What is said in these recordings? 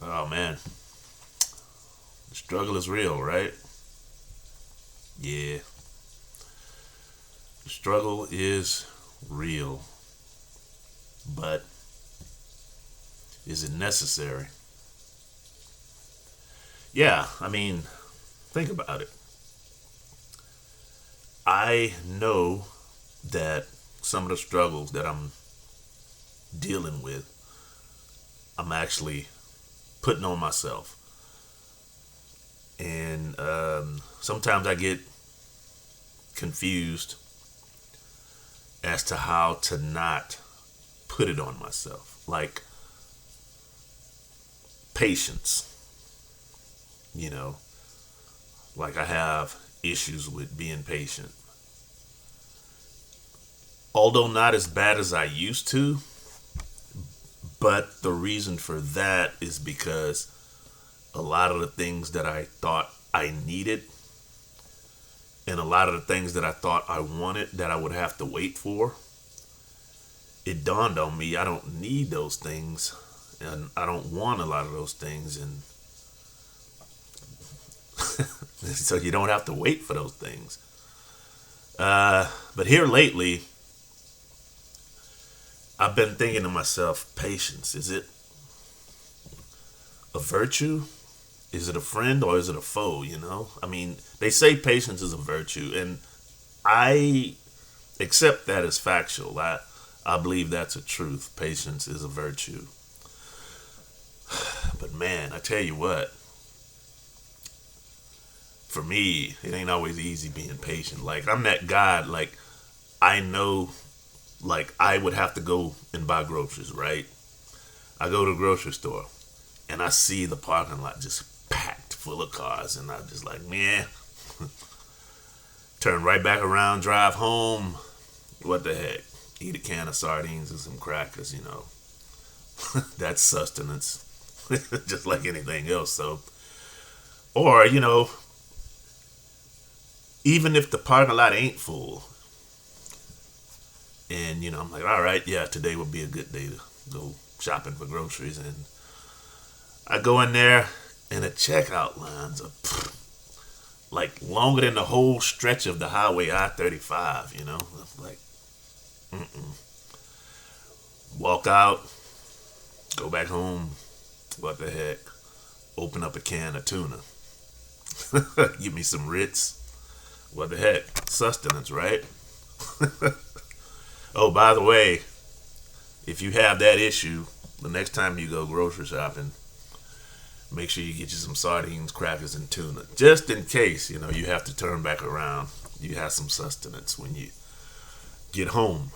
Oh man, the struggle is real, right? Yeah, the struggle is real, but is it necessary? Yeah, I mean, think about it. I know that some of the struggles that I'm dealing with, I'm actually putting on myself. And sometimes I get confused as to how to not put it on myself. Like patience, you know, like I have issues with being patient. Although not as bad as I used to, but the reason for that is because a lot of the things that I thought I needed and a lot of the things that I thought I wanted that I would have to wait for, it dawned on me I don't need those things and I don't want a lot of those things. And so you don't have to wait for those things. But here lately, I've been thinking to myself, patience, is it a virtue? Is it a friend or is it a foe? I mean, they say patience is a virtue, and I accept that as factual. I believe that's a truth. Patience is a virtue. But man, I tell you what, for me, it ain't always easy being patient. Like, I'm that guy, like, I know, like, I would have to go and buy groceries, right? I go to the grocery store and I see the parking lot just packed full of cars, and I'm just like, man, turn right back around, drive home. What the heck? Eat a can of sardines and some crackers, That's sustenance, just like anything else. So, or, even if the parking lot ain't full, and, I'm like, all right, yeah, today would be a good day to go shopping for groceries. And I go in there, and the checkout lines are like longer than the whole stretch of the highway I-35. I'm like, walk out, go back home. What the heck? Open up a can of tuna. Give me some Ritz. What the heck? Sustenance, right? Oh, by the way, if you have that issue, the next time you go grocery shopping, make sure you get you some sardines, crackers, and tuna. Just in case, you have to turn back around. You have some sustenance when you get home,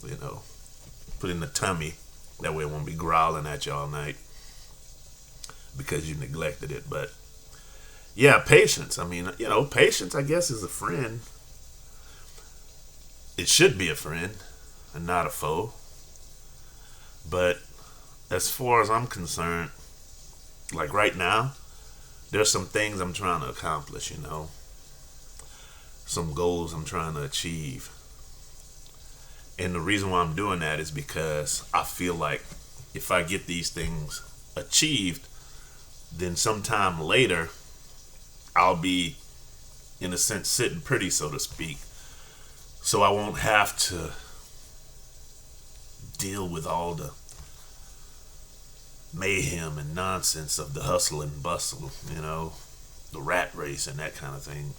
you know. Put in the tummy. That way it won't be growling at you all night because you neglected it. But yeah, patience. I mean, patience, I guess, is a friend. It should be a friend and not a foe. But as far as I'm concerned, like right now, there's some things I'm trying to accomplish. Some goals I'm trying to achieve. And the reason why I'm doing that is because I feel like if I get these things achieved, then sometime later I'll be, in a sense, sitting pretty, so to speak. So I won't have to deal with all the mayhem and nonsense of the hustle and bustle, the rat race and that kind of thing.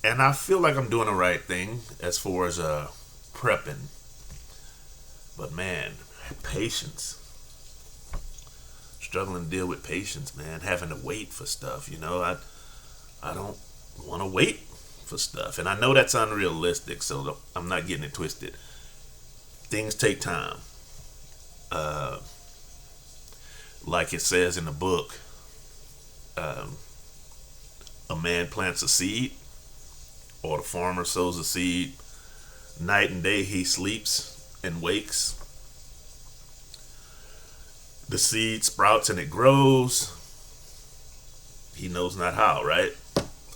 And I feel like I'm doing the right thing as far as prepping. But man, patience. Struggling to deal with patience, man. Having to wait for stuff. I don't want to wait for stuff, and I know that's unrealistic. So I'm not getting it twisted. Things take time. Uh, like it says in the book, um, a man plants a seed, or the farmer sows a seed. Night and day he sleeps and wakes. The seed sprouts and it grows. He knows not how, right?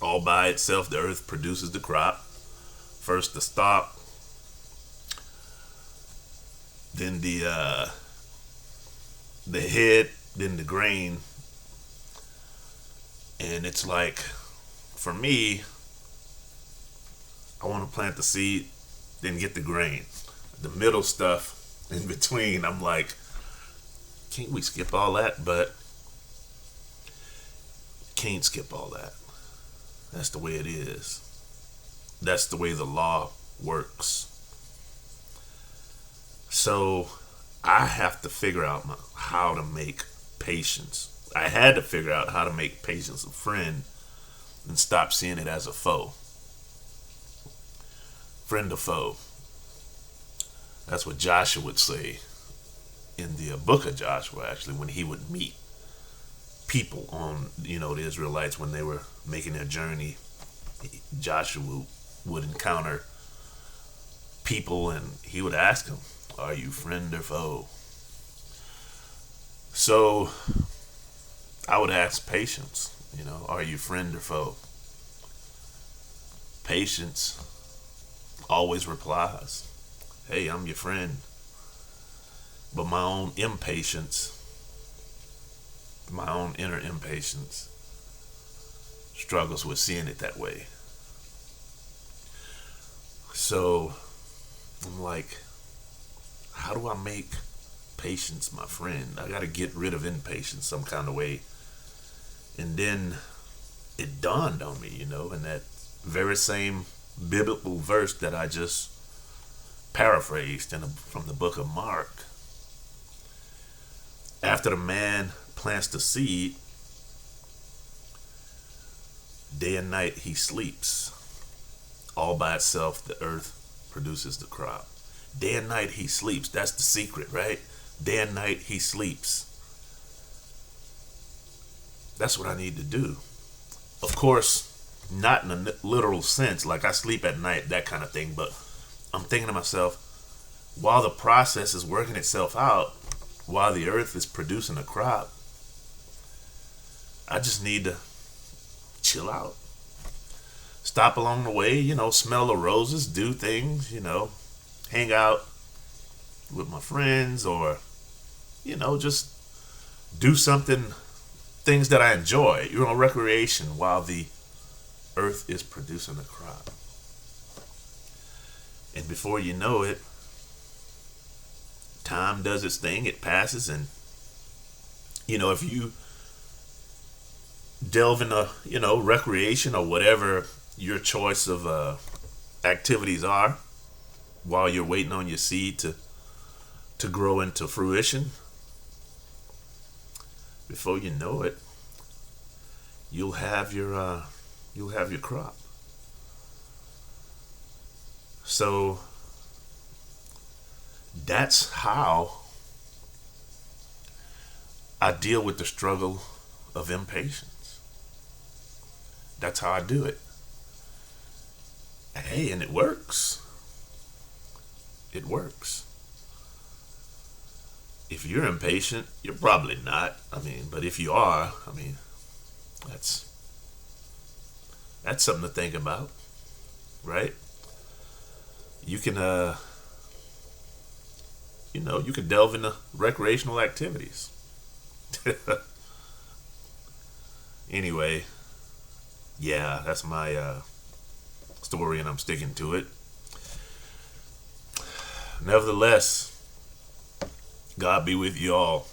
All by itself, the earth produces the crop. First the stalk, then the the head, then the grain. And it's like, for me, I want to plant the seed, then get the grain. The middle stuff in between, I'm like, can't we skip all that? But can't skip all that. That's the way it is. That's the way the law works. So I have to figure out how to make patience. I had to figure out how to make patience a friend and stop seeing it as a foe. Friend or foe. That's what Joshua would say in the book of Joshua, actually, when he would meet people on, the Israelites when they were making their journey. Joshua would encounter people and he would ask them, are you friend or foe? So I would ask patience, are you friend or foe? Patience always replies, hey, I'm your friend. But my own impatience, my own inner impatience, struggles with seeing it that way. So I'm like, how do I make patience my friend? I got to get rid of impatience some kind of way. And then it dawned on me, in that very same biblical verse that I just paraphrased from the book of Mark. After the man plants the seed, day and night he sleeps. All by itself, the earth produces the crop. Day and night he sleeps. That's the secret, right? Day and night he sleeps. That's what I need to do. Of course, not in a literal sense, like I sleep at night, that kind of thing, but I'm thinking to myself, while the process is working itself out, while the earth is producing a crop, I just need to chill out. Stop along the way, smell the roses, do things, hang out with my friends or, just do things that I enjoy, recreation while the earth is producing a crop. And before you know it, time does its thing, it passes, and if you delve into recreation or whatever your choice of activities are while you're waiting on your seed to grow into fruition, before you know it, you'll have your crop. So that's how I deal with the struggle of impatience. That's how I do it. Hey, and it works. It works. If you're impatient, you're probably not. But if you are, that's something to think about, right? You can you can delve into recreational activities. Anyway, yeah, that's my story, and I'm sticking to it. Nevertheless, God be with you all.